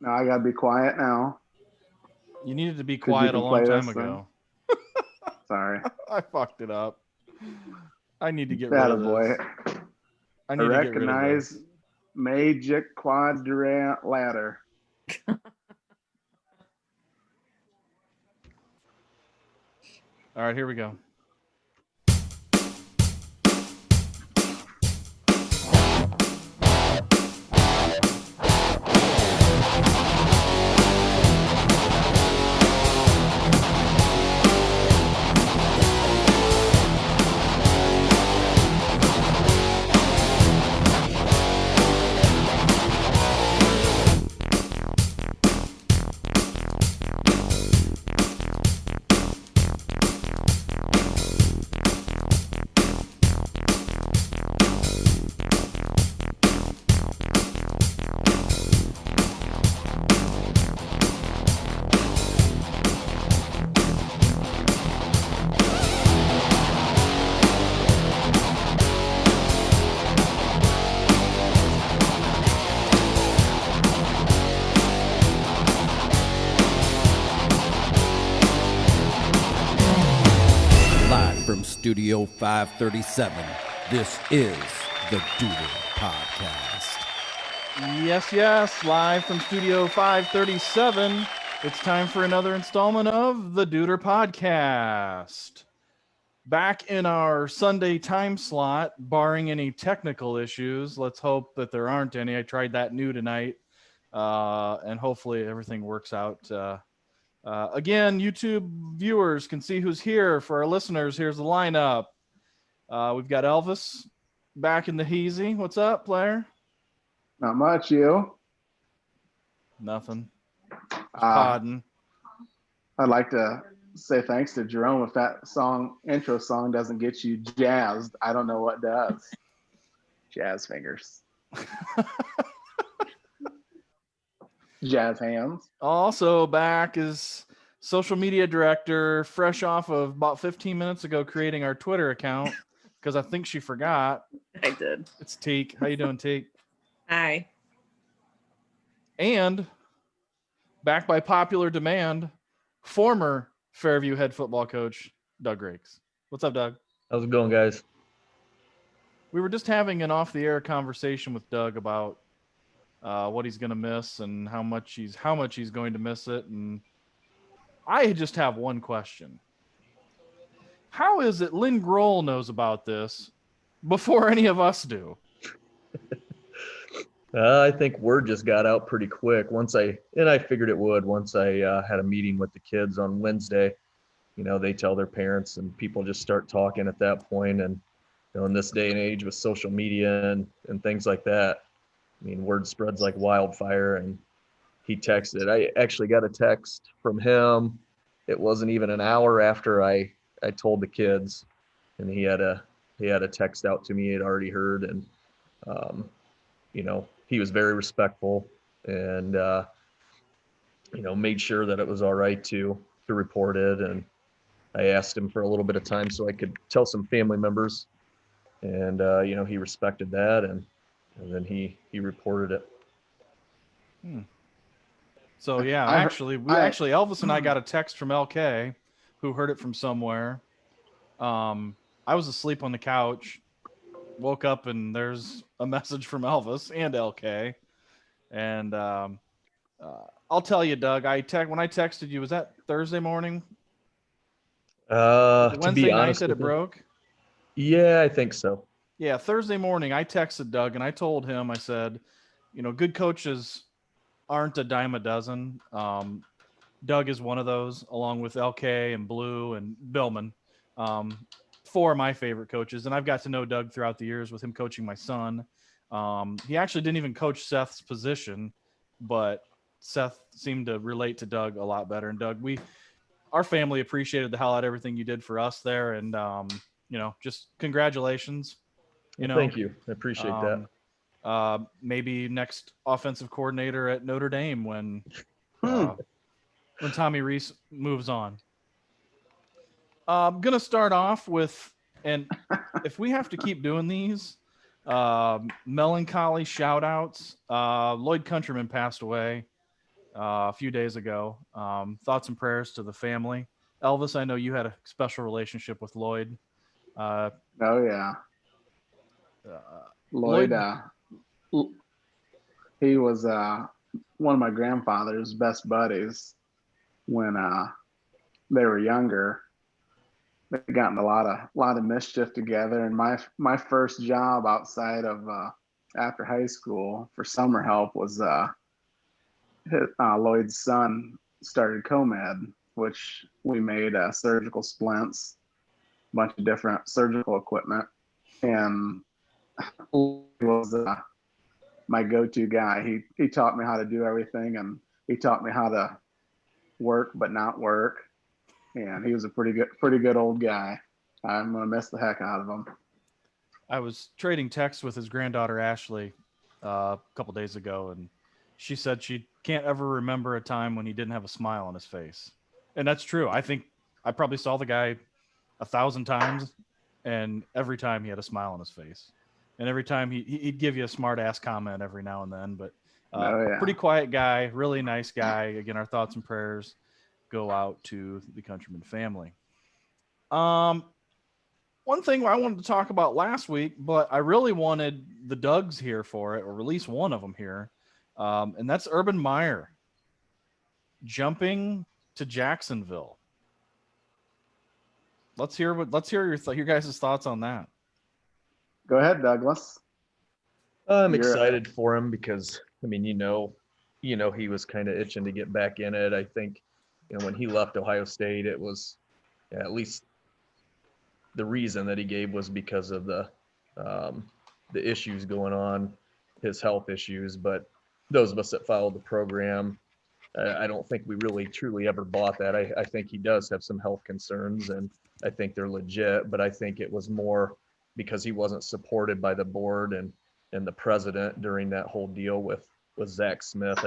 Now I gotta be quiet now You needed to be because you quiet a can long play time this thing. ago. Sorry. I fucked it up. I need to get rid of Attaboy. this. I I need to get rid of recognize this. Magic Quadrilateral. All right, here we go. Live from Studio 537, this is the Duder Podcast. Yes, yes, live from Studio 537. It's time for another installment of the Duder Podcast. Back in our Sunday time slot, barring any technical issues. Let's hope that there aren't any. I tried that new tonight, and hopefully everything works out. Again, YouTube viewers can see who's here. For our listeners, here's the lineup. We've got Elvis back in the Heezy. What's up, player? Not much, you. Nothing. Just Uh, podding. I'd like to say thanks to Jerome. If that intro song doesn't get you jazzed, I don't know what does. Jazz fingers. Jazz hands. Also back is social media director, fresh off of about 15 minutes ago creating our Twitter account because I think she forgot. I did. It's Teak. How you doing, Teak? Hi. And back by popular demand, former Fairview head football coach Doug Rakes. What's up, Doug? How's it going, guys? We were just having an off-the-air conversation with Doug about what he's going to miss and how much he's going to miss it. And I just have one question: how is it Lynn Grohl knows about this before any of us do? I think word just got out pretty quick. I figured it would once I had a meeting with the kids on Wednesday. You know, they tell their parents and people just start talking at that point. And, you know, in this day and age with social media and things like that, I mean, word spreads like wildfire. And he texted. I actually got a text from him. It wasn't even an hour after I told the kids, and he had a text out to me. He had already heard, and you know, he was very respectful and you know, made sure that it was all right to report it. And I asked him for a little bit of time so I could tell some family members, and you know, he respected that, and then he reported it. So yeah, actually, Elvis and I got a text from LK, who heard it from somewhere. I was asleep on the couch, woke up, and there's a message from Elvis and LK. And I'll tell you, Doug, when I texted you, was that Thursday morning? To Wednesday be night honest that it with you, broke? yeah, I think so. Yeah, Thursday morning, I texted Doug and I told him, I said, you know, good coaches aren't a dime a dozen. Doug is one of those, along with LK and Blue and Billman. Four of my favorite coaches, and I've got to know Doug throughout the years with him coaching my son. He actually didn't even coach Seth's position, but Seth seemed to relate to Doug a lot better. And Doug, our family appreciated the hell out of everything you did for us there, and you know, just congratulations. You know, thank you. I appreciate that. Maybe next offensive coordinator at Notre Dame when Tommy Rees moves on. I'm gonna start off with, and if we have to keep doing these melancholy shout outs, Lloyd Countryman passed away a few days ago. Thoughts and prayers to the family. Elvis, I know you had a special relationship with Lloyd. Oh yeah, Lloyd. Lloyd, He was one of my grandfather's best buddies when they were younger. They got in a lot of mischief together. And my first job outside of after high school for summer help was Lloyd's son started COMED, which we made surgical splints, a bunch of different surgical equipment, and Lloyd was my go-to guy. He taught me how to do everything, and he taught me how to work but not work. And he was a pretty good old guy. I'm gonna miss the heck out of him. I was trading texts with his granddaughter Ashley a couple days ago, and she said she can't ever remember a time when he didn't have a smile on his face. And that's true. I think I probably saw the guy 1,000 times, and every time he had a smile on his face. And every time he'd give you a smart ass comment every now and then, but pretty quiet guy, really nice guy. Again, our thoughts and prayers go out to the Countryman family. One thing I wanted to talk about last week, but I really wanted the Dougs here for it, or at least one of them here. And that's Urban Meyer jumping to Jacksonville. Let's hear your guys' thoughts on that. Go ahead, Douglas. I'm excited for him because, I mean, he was kind of itching to get back in it. I think, when he left Ohio State, it was at least the reason that he gave was because of the issues going on, his health issues. But those of us that followed the program, I don't think we really truly ever bought that. I think he does have some health concerns, and I think they're legit, but I think it was more because he wasn't supported by the board and the president during that whole deal with Zach Smith.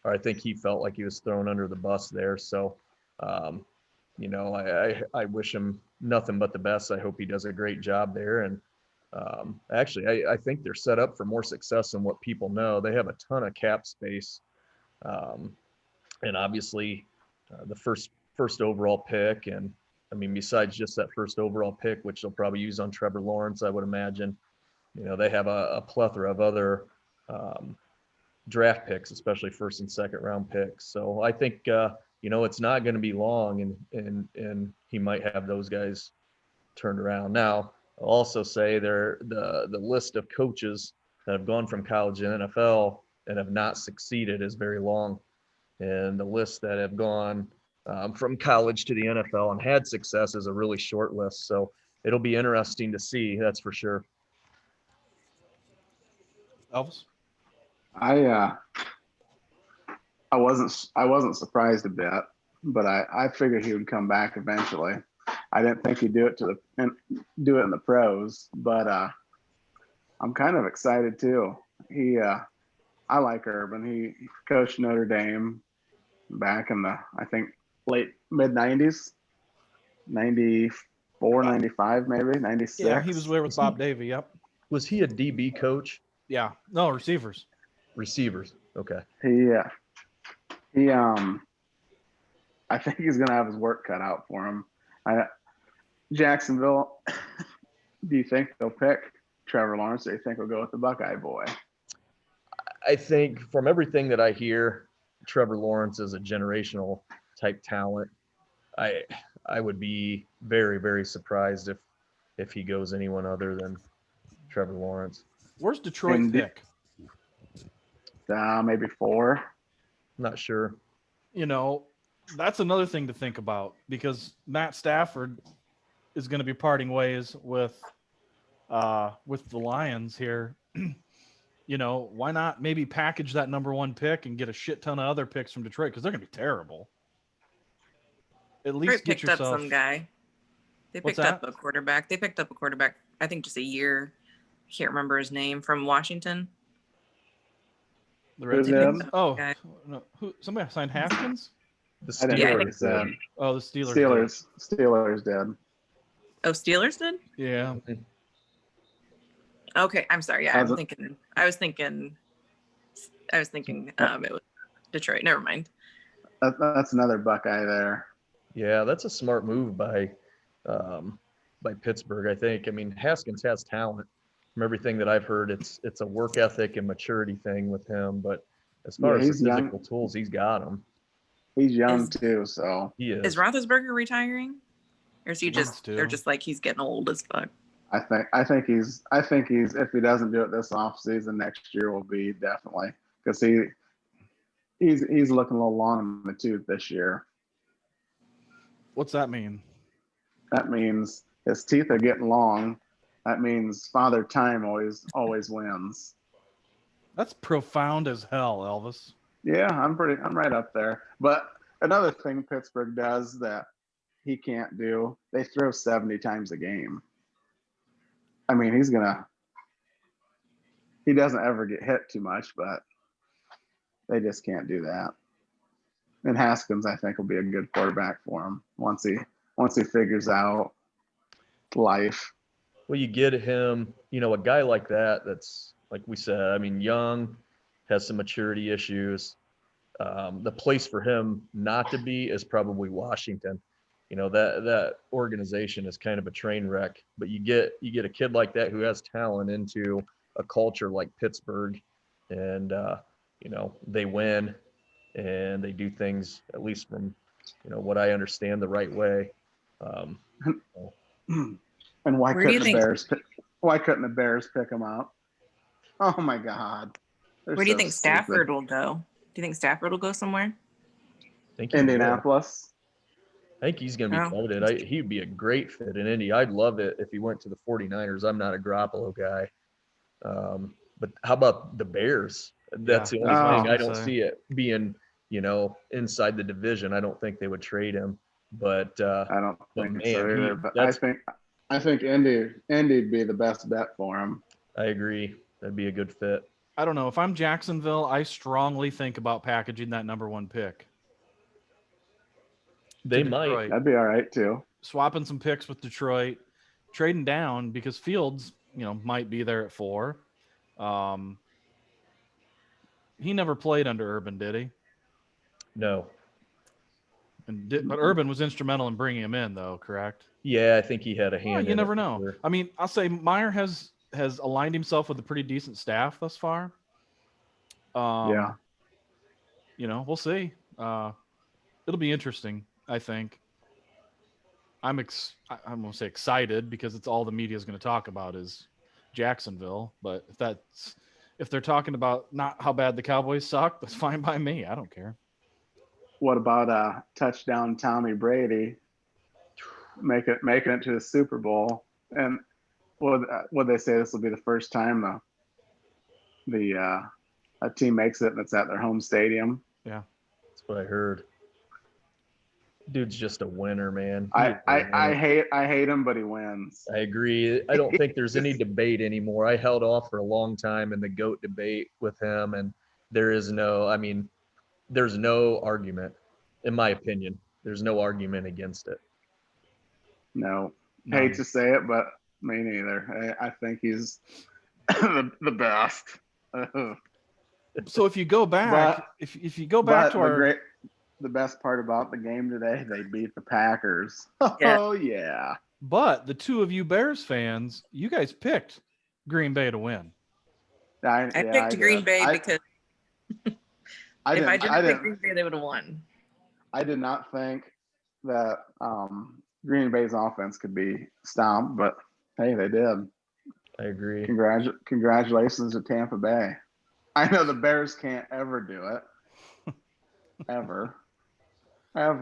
I think he felt like he was thrown under the bus there. So, I wish him nothing but the best. I hope he does a great job there. And actually, I think they're set up for more success than what people know. They have a ton of cap space. And obviously the first overall pick. And I mean, besides just that first overall pick, which they'll probably use on Trevor Lawrence, I would imagine, they have a plethora of other draft picks, especially first and second round picks. So I think, it's not going to be long and he might have those guys turned around. Now, I'll also say the list of coaches that have gone from college to NFL and have not succeeded is very long. And the lists that have gone from college to the NFL and had success is a really short list. So it'll be interesting to see, that's for sure. Elvis? I wasn't surprised a bit, but I figured he would come back eventually. I didn't think he'd do it in the pros, but I'm kind of excited too. I like Urban. He coached Notre Dame back in the, I think, mid-90s, 94, 95, maybe 96. Yeah, he was there with Bob Davie. Yep. Was he a DB coach? Yeah. No, receivers. Okay. He I think he's gonna have his work cut out for him. Jacksonville, do you think they'll pick Trevor Lawrence, or do you think we'll go with the Buckeye boy? I think from everything that I hear, Trevor Lawrence is a generational type talent. I would be very, very surprised if he goes anyone other than Trevor Lawrence. Where's Detroit pick? Maybe 4. Not sure. That's another thing to think about, because Matt Stafford is going to be parting ways with the Lions here. Why not maybe package that number 1 pick and get a shit ton of other picks from Detroit, because they're going to be terrible. At least get yourself up some guy. They picked up a quarterback. I think just a year. Can't remember his name, from Washington. The Redskins? Oh, no. Somebody signed Haskins? The Steelers. Yeah, the Steelers. Steelers did. Oh, Steelers did? Yeah. Okay, I'm sorry. Yeah, I was thinking it was Detroit. Never mind. That's another Buckeye there. Yeah, that's a smart move by Pittsburgh, I think. I mean, Haskins has talent. From everything that I've heard, it's a work ethic and maturity thing with him. But as far Yeah, as the he's young. physical tools, he's got them. He's young Is- too, so He Is is. Roethlisberger retiring? Or is he Needs just, to. they're just like, he's getting old as fuck? I think he's if he doesn't do it this offseason, next year will be definitely, because he's looking a little long in the tooth this year. What's that mean? That means his teeth are getting long. That means Father Time always wins. That's profound as hell, Elvis. Yeah, I'm right up there. But another thing Pittsburgh does that he can't do, they throw 70 times a game. I mean, he doesn't ever get hit too much, but they just can't do that. And Haskins, I think, will be a good quarterback for him once he figures out life. Well, you get him, a guy like that, that's like we said, I mean, young, has some maturity issues. The place for him not to be is probably Washington. That organization is kind of a train wreck, but you get a kid like that who has talent into a culture like Pittsburgh, and they win and they do things, at least from what I understand, the right way. And why Where do you couldn't the think- Bears pick him up? Oh my God. They're Where do you so think stupid. Stafford will go? Do you think Stafford will go somewhere? I think he will. Indianapolis. I think he's going to be Oh. coveted. He'd be a great fit in Indy. I'd love it if he went to the 49ers. I'm not a Garoppolo guy. But how about the Bears? That's Yeah, the only that's what I was thing. I gonna don't say. see it being, inside the division. I don't think they would trade him. But I don't But think man, so he- either. But that's- I think Indy'd be the best bet for him. I agree. That'd be a good fit. I don't know. If I'm Jacksonville, I strongly think about packaging that number 1 pick. They to might. Detroit. That'd be all right too. Swapping some picks with Detroit, trading down because Fields, might be there at 4. He never played under Urban, did he? No. But Urban was instrumental in bringing him in, though, correct? Yeah, I think he had a Well, hand. you in never it for know. sure. I mean, I'll say Meyer has aligned himself with a pretty decent staff thus far. Yeah. We'll see. It'll be interesting, I think. I'm going to say excited because it's all the media is going to talk about is Jacksonville. But if they're talking about not how bad the Cowboys suck, that's fine by me. I don't care. What about touchdown Tommy Brady making it to the Super Bowl? And would they say this will be the first time a team makes it and it's at their home stadium? That's what I heard. Dude's just a winner, man. I hate him, but he wins. I agree. I don't think there's any debate anymore. I held off for a long time in the GOAT debate with him, and there's no argument, in my opinion. There's no argument against it. No, None. hate to say it, but me neither. I think he's the best. So if you go back, But- if you go back to our the best part about the game today, they beat the Packers. Yeah. Oh yeah. But the two of you Bears fans, you guys picked Green Bay to win. I picked Green Bay because if I didn't pick Green Bay, they would have won. I did not think that Green Bay's offense could be stopped, but hey, they did. I agree. Congratulations to Tampa Bay. I know the Bears can't ever do it. Ever. That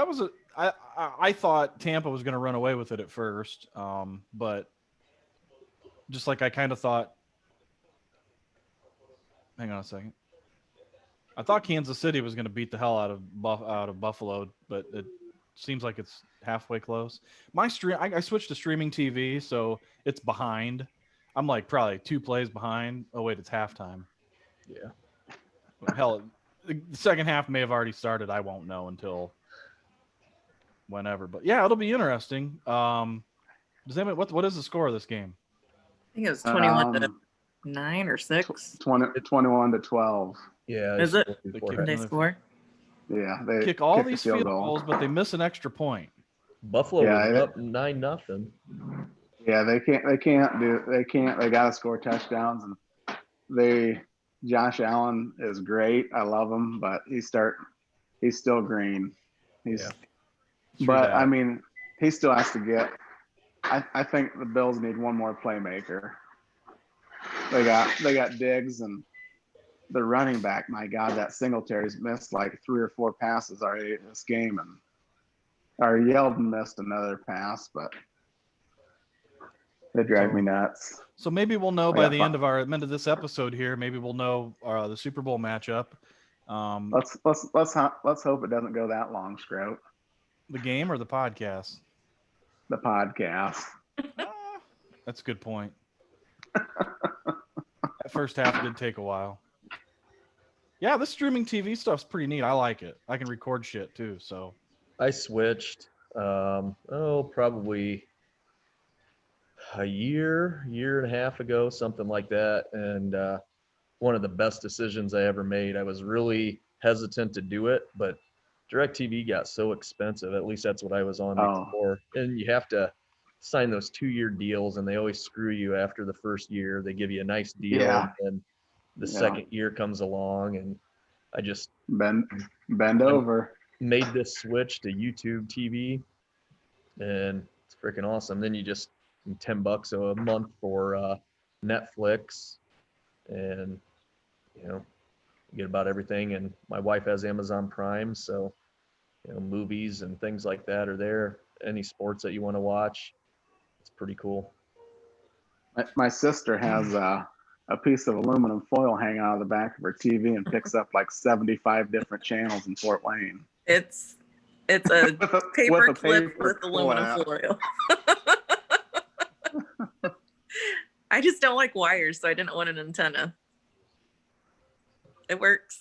was I thought Tampa was going to run away with it at first, but just like I kind of thought. Hang on a second. I thought Kansas City was going to beat the hell out of Buffalo, but it seems like it's halfway close. My stream, I switched to streaming TV, so it's behind. I'm like probably 2 plays behind. Oh wait, it's halftime. Yeah. Hell, the second half may have already started. I won't know until whenever. But yeah, it'll be interesting. Does anybody what is the score of this game? I think it was 21 to 9 or 6. 21-12. Yeah. Is it? before They Did they another- score? Yeah, they Kick all kicked a these field field goal. goals, but they miss an extra point. Buffalo Yeah, was it- up 9-0. Yeah, they gotta score touchdowns, and Josh Allen is great. I love him, but he's still green. Yeah. True But that. I mean, he still has to get. I think the Bills need one more playmaker. They got Diggs, and the running back. My God, that Singletary's missed like 3 or 4 passes already this game, and Yeldon missed another pass, but they drive me nuts. So maybe we'll know I by got the fi- end of this episode here. Maybe we'll know the Super Bowl matchup. Let's hope it doesn't go that long, Scroat. The game or the podcast? The podcast. That's a good point. That first half did take a while. Yeah, this streaming TV stuff's pretty neat. I like it. I can record shit too. So I switched, probably a year and a half ago, something like that. And one of the best decisions I ever made. I was really hesitant to do it, but DirecTV got so expensive. At least that's what I was on before. And you have to sign those 2-year deals, and they always screw you after the first year. They give you a nice deal, Yeah. and the second year comes along, and I just Bend over. made this switch to YouTube TV, and it's freaking awesome. Then you just $10 a month for Netflix, and you get about everything. And my wife has Amazon Prime, so movies and things like that are there. Any sports that you want to watch, it's pretty cool. My sister has a piece of aluminum foil hanging out of the back of her TV and picks up like 75 different channels in Fort Wayne. It's a With a paper clip paper with aluminum clip. foil. I just don't like wires, so I didn't want an antenna. It works.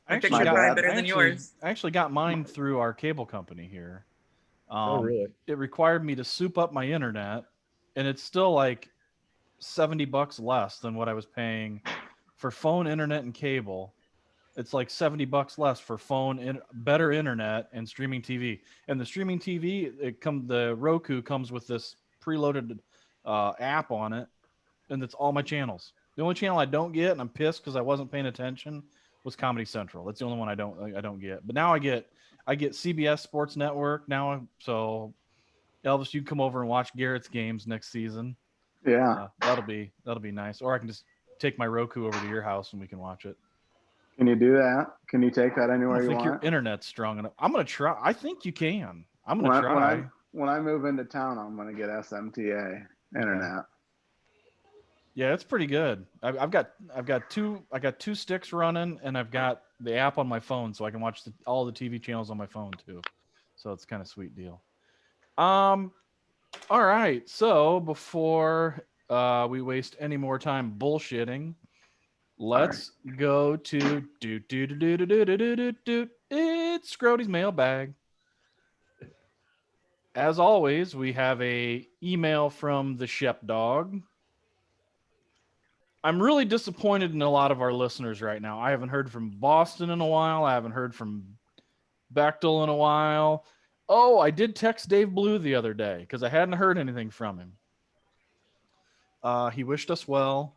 I My actually picture got- probably better than yours. I actually got mine through our cable company here. Oh, really? It required me to soup up my internet, and it's still like $70 less than what I was paying for phone, internet, and cable. It's like $70 less for phone, better internet, and streaming TV. And the streaming TV, the Roku comes with this preloaded app on it, and it's all my channels. The only channel I don't get, and I'm pissed because I wasn't paying attention, was Comedy Central. That's the only one I don't get. But now I get CBS Sports Network now. So Elvis, you can come over and watch Garrett's games next season. Yeah. That'll be nice. Or I can just take my Roku over to your house and we can watch it. Can you do that? Can you take that I anywhere don't you think your want? internet's strong enough. I'm gonna try. I think you can. I'm gonna try. When I move into town, I'm gonna get SMTA internet. Yeah, it's pretty good. I've got two sticks running, and I've got the app on my phone, so I can watch all the TV channels on my phone too. So it's kind of sweet deal. All right. So before we waste any more time bullshitting, let's go to it's Scroty's mailbag. As always, we have a email from the Shep Dog. I'm really disappointed in a lot of our listeners right now. I haven't heard from Boston in a while. I haven't heard from Bechtel in a while. Oh, I did text Dave Blue the other day because I hadn't heard anything from him. He wished us well.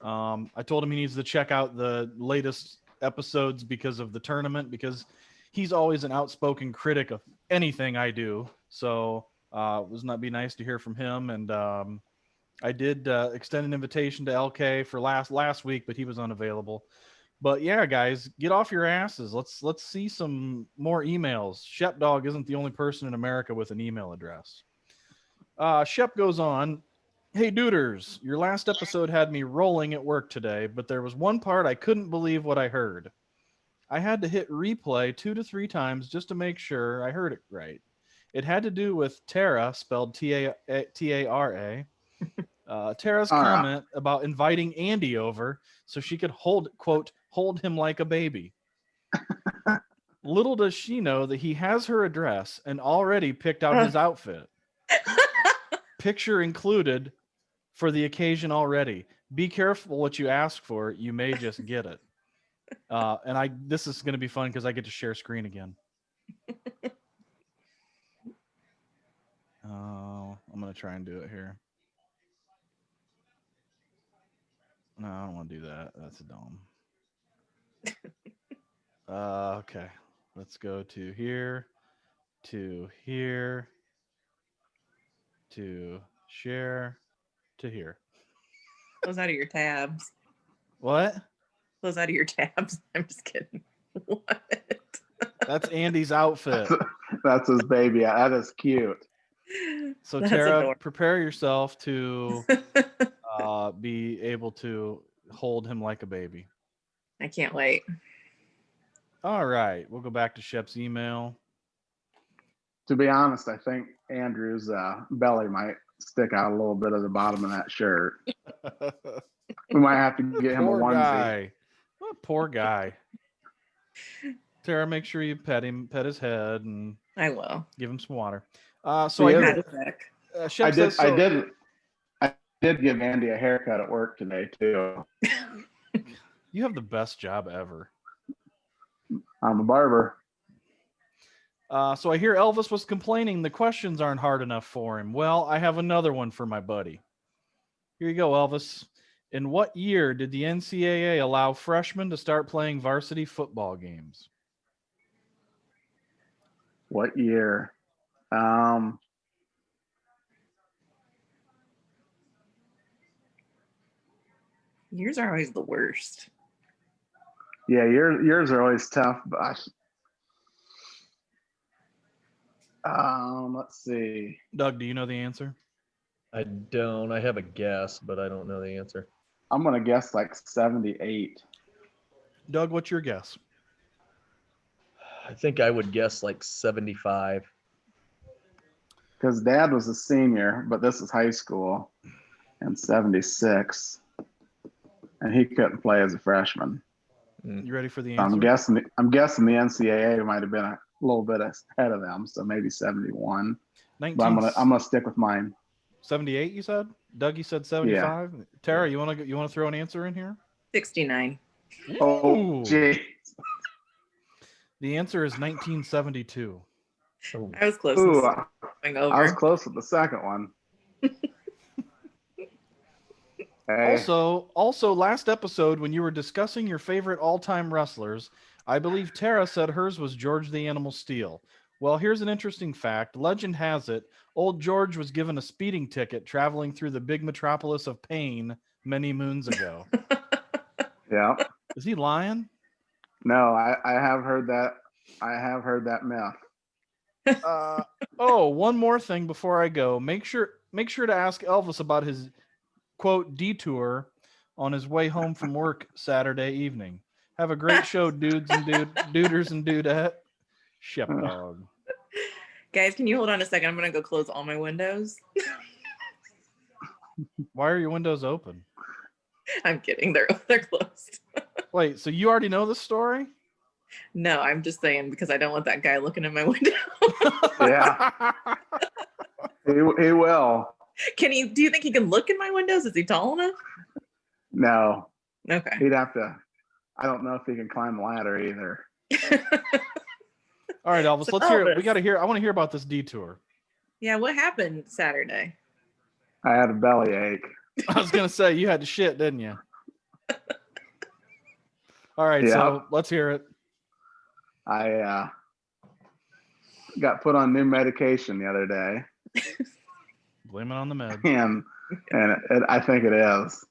I told him he needs to check out the latest episodes because of the tournament, because he's always an outspoken critic of anything I do. So it was not be nice to hear from him. And I did extend an invitation to LK for last week, but he was unavailable. But yeah, guys, get off your asses. Let's see some more emails. Shep Dog isn't the only person in America with an email address. Shep goes on. Hey, duders, your last episode had me rolling at work today, but there was one part I couldn't believe what I heard. I had to hit replay 2 to 3 times just to make sure I heard it right. It had to do with Tara, spelled T-A-R-A. Tara's comment about inviting Andy over so she could hold him like a baby. Little does she know that he has her address and already picked out his outfit. Picture included for the occasion already. be careful what you ask for. You may just get it. This is going to be fun because I get to share screen again. Oh, I'm going to try and do it here. No, I don't want to do that. That's dumb. Okay. Let's go to here, to here, to share, to here. Close out of your tabs. What? Close out of your tabs. I'm just kidding. What? That's Andy's outfit. That's his baby. That is cute. So That's Tara, adorable. prepare yourself to be able to hold him like a baby. I can't wait. All right, we'll go back to Shep's email. To be honest, I think Andrew's belly might stick out a little bit of the bottom of that shirt. We might have to get him a Poor onesie. guy. What a poor guy. Tara, make sure you pet his head, and I will. give him some water. So He I is- hear, Had a sec. Shep I did. says so- I did give Andy a haircut at work today too. You have the best job ever. I'm a barber. So I hear Elvis was complaining the questions aren't hard enough for him. Well, I have another one for my buddy. Here you go, Elvis. In what year did the NCAA allow freshmen to start playing varsity football games? What year? Yours are always the worst. Yeah, yours are always tough, but let's see. Doug, do you know the answer? I don't. I have a guess, but I don't know the answer. I'm gonna guess like 78. Doug, what's your guess? I think I would guess like 75. Because Dad was a senior, but this is high school, in 76, and he couldn't play as a freshman. You ready for the answer? I'm guessing the NCAA might have been a little bit ahead of them, so maybe 71. But I'm gonna stick with mine. 78, you said? Doug, you said 75? Tara, you want to throw an answer in here? 69. Oh, Ooh. gee. The answer is 1972. Oh, I was close. Ooh, to going over. I was close with the second one. Hey, Also, last episode when you were discussing your favorite all-time wrestlers, I believe Tara said hers was George the Animal Steel. Well, here's an interesting fact. Legend has it, old George was given a speeding ticket traveling through the big metropolis of pain many moons ago. yeah. Is he lying? No, I have heard that. I have heard that myth. Oh, one more thing before I go. Make sure to ask Elvis about his quote detour on his way home from work Saturday evening. Have a great show, dudes and duders and dudette. Shep dog. Guys, can you hold on a second? I'm going to go close all my windows. Why are your windows open? I'm kidding. They're closed. Wait, so you already know the story? No, I'm just saying because I don't want that guy looking in my window. Yeah, he will. Do you think he can look in my windows? Is he tall enough? No, Okay. he'd have to. I don't know if he can climb a ladder either. All right, Elvis, So let's hear it. We Elvis. got to hear. I want to hear about this detour. Yeah, what happened Saturday? I had a belly ache. I was gonna say you had to shit, didn't you? All right, Yeah. so let's hear it. I got put on new medication the other day, Blame it on the med. and I think it is.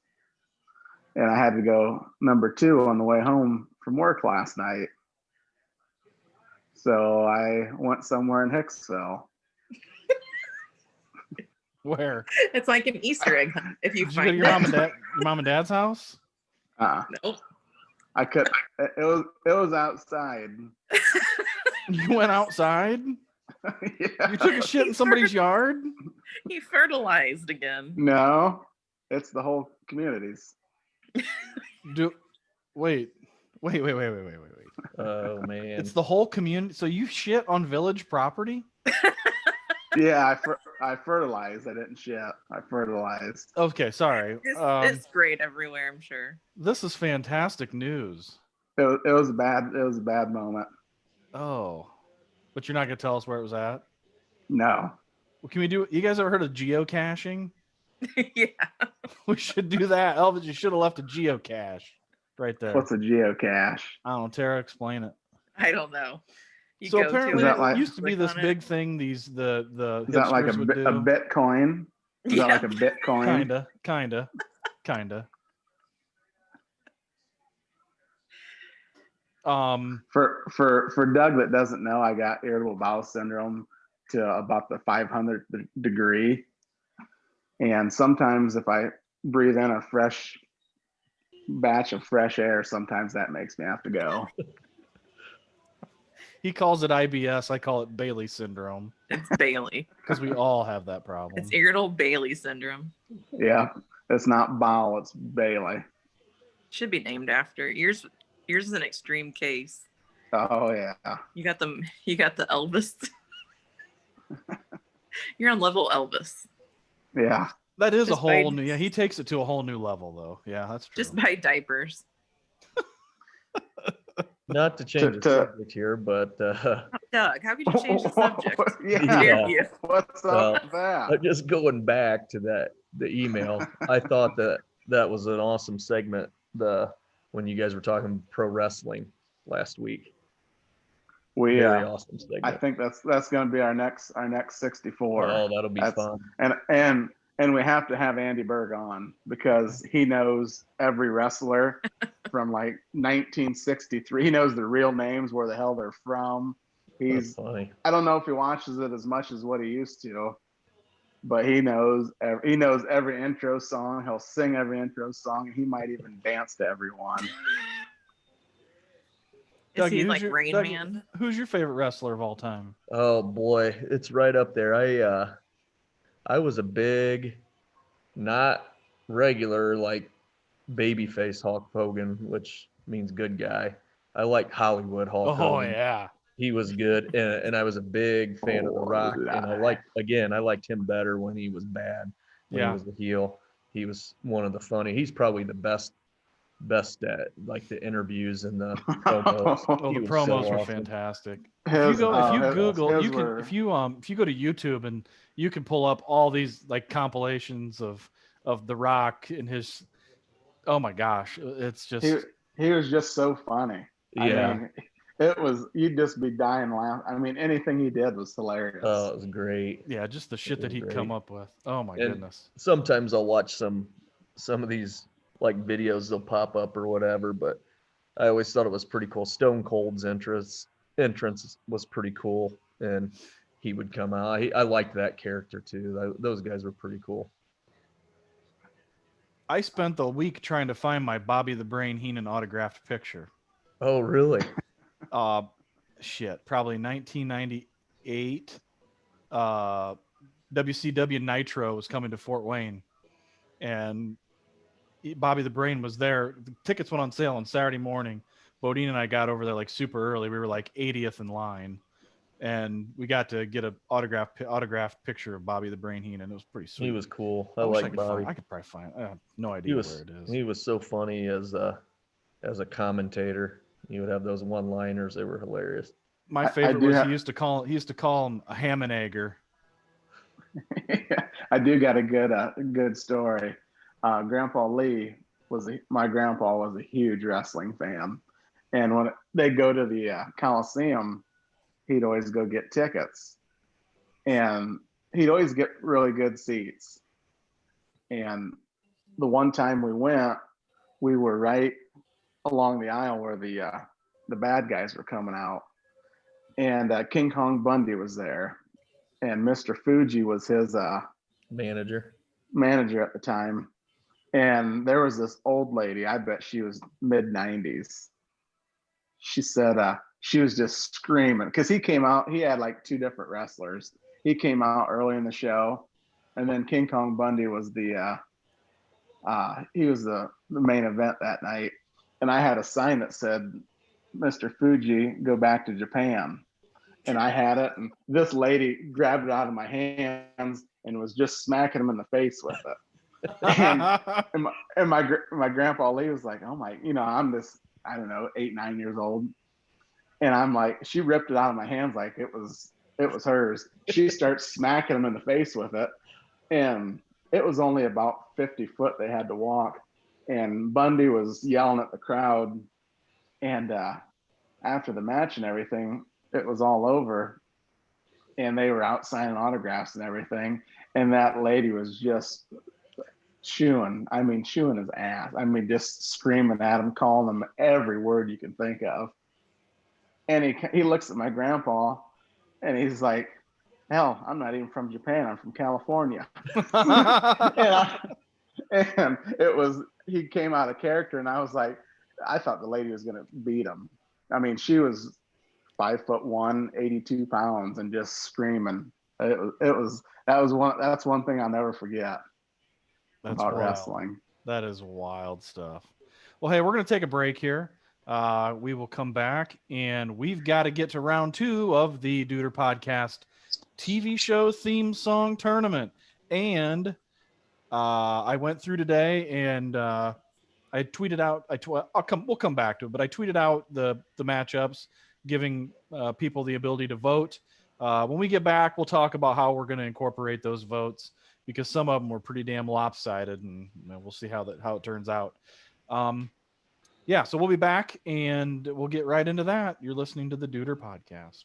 And I had to go number 2 on the way home from work last night. So I went somewhere in Hicksville. Where? It's like an Easter egg hunt if you Did you go to find your it. your mom and dad's house? Nope. I could. It was outside. You went outside? Yeah. You took a shit in somebody's yard? He fertilized again. No, it's the whole communities. Wait. oh man. It's the whole community. So you shit on village property? Yeah, I fertilized. I didn't shit. I fertilized. Okay, sorry. It's great everywhere, I'm sure. This is fantastic news. It was a bad moment. Oh, but you're not gonna tell us where it was at? No. Well, can we do? You guys ever heard of geocaching? Yeah. We should do that. Elvis, you should have left a geocache right there. What's a geocache? I don't know. Tara, explain it. I don't know. You So go apparently, to Is that it like- used to be click this on it. big thing. The Is that like hipsters would do. a Bitcoin? Is that like a Bitcoin? Kinda. For Doug that doesn't know, I got irritable bowel syndrome to about the 500th degree, and sometimes if I breathe in a fresh batch of fresh air, sometimes that makes me have to go. He calls it IBS. I call it Bailey syndrome It's Bailey. because we all have that problem. It's irritable Bailey syndrome. Yeah, it's not bowel, it's Bailey. Should be named after. Yours is an extreme case. Oh yeah. You got the Elvis. You're on level Elvis. Yeah. That is a Just by- whole new. Yeah, he takes it to a whole new level, though. Yeah, that's true. Just by diapers. Not to change the To- subject here, but Doug, how could you change the subject? Yeah. Dare you? What's Well, up with that? just going back to the email, I thought that was an awesome segment. When you guys were talking pro wrestling last week, We very awesome segment. I think that's going to be our next 64. Oh, that'll be That's- fun. And we have to have Andy Berg on because he knows every wrestler from like 1963. He knows their real names, where the hell they're from. That's funny. I don't know if he watches it as much as what he used to, but he knows every intro song. He'll sing every intro song, and he might even dance to everyone. Is Dougie, he who's like your- Rain Dougie, Man? Who's your favorite wrestler of all time? Oh boy, it's right up there. I was a big, not regular like babyface Hulk Hogan, which means good guy. I like Hollywood Hulk Hogan. yeah. He was good, and I was a big fan of The Rock, and I liked him better when he was bad. When Yeah. he was the heel, he was one of the funny. He's probably the best at like the interviews and the promos. Oh, He the was promos so were awesome. fantastic. His- If you his- Google, his you can were- if you go to YouTube and you can pull up all these like compilations of The Rock and his. Oh my gosh, it's just he was just so funny. Yeah. I mean, it was, you'd just be dying laughing. I mean, anything he did was hilarious. Oh, it was great. yeah, just the shit that was he'd great. come up with. Oh my And- goodness. Sometimes I'll watch some of these like videos they'll pop up or whatever, but I always thought it was pretty cool. Stone Cold's entrance was pretty cool, and he would come out. I liked that character too. Those guys were pretty cool. I spent the week trying to find my Bobby the Brain Heenan autographed picture. Oh, really? Probably 1998. WCW Nitro was coming to Fort Wayne, and Bobby the Brain was there. The tickets went on sale on Saturday morning. Bodine and I got over there like super early. We were like 80th in line, and we got to get an autographed picture of Bobby the Brain Heenan. It was pretty sweet. He was cool. I wish like could Bobby. I could probably find. I have no idea where it is. He was so funny as a commentator. He would have those one-liners. They were hilarious. My I favorite do was have- he used to call him a ham and egger. I do got a good story. Grandpa Lee my grandpa was a huge wrestling fan, and when they go to the Coliseum, he'd always go get tickets, and he'd always get really good seats. And the one time we went, we were right along the aisle where the bad guys were coming out, and King Kong Bundy was there, and Mr. Fuji was his Manager. manager at the time. And there was this old lady, I bet she was mid-90s. She said she was just screaming because he came out, he had like two different wrestlers. He came out early in the show, and then King Kong Bundy was the main event that night. And I had a sign that said, "Mr. Fuji, go back to Japan." And I had it, and this lady grabbed it out of my hands and was just smacking him in the face with it. And my grandpa Lee was like, oh my, I'm this, I don't know, 8, 9 years old. And I'm like, she ripped it out of my hands like it was hers. She starts smacking him in the face with it. And it was only about 50 foot they had to walk. And Bundy was yelling at the crowd. And after the match and everything, it was all over. And they were out signing autographs and everything. And that lady was just chewing his ass. Just screaming at him, calling him every word you can think of. And he looks at my grandpa and he's like, hell, I'm not even from Japan. I'm from California. and he came out of character, and I was like, I thought the lady was going to beat him. She was 5'1", 82 pounds and just screaming. That's one thing I'll never forget about wrestling. That is wild stuff. Well, hey, we're going to take a break here. We will come back, and we've got to get to round 2 of the Duder Podcast TV show theme song tournament. And I went through today, and I tweeted out. We'll come back to it, but I tweeted out the matchups, giving people the ability to vote. When we get back, we'll talk about how we're going to incorporate those votes, because some of them were pretty damn lopsided, and we'll see how it turns out. So we'll be back, and we'll get right into that. You're listening to the Duder Podcast.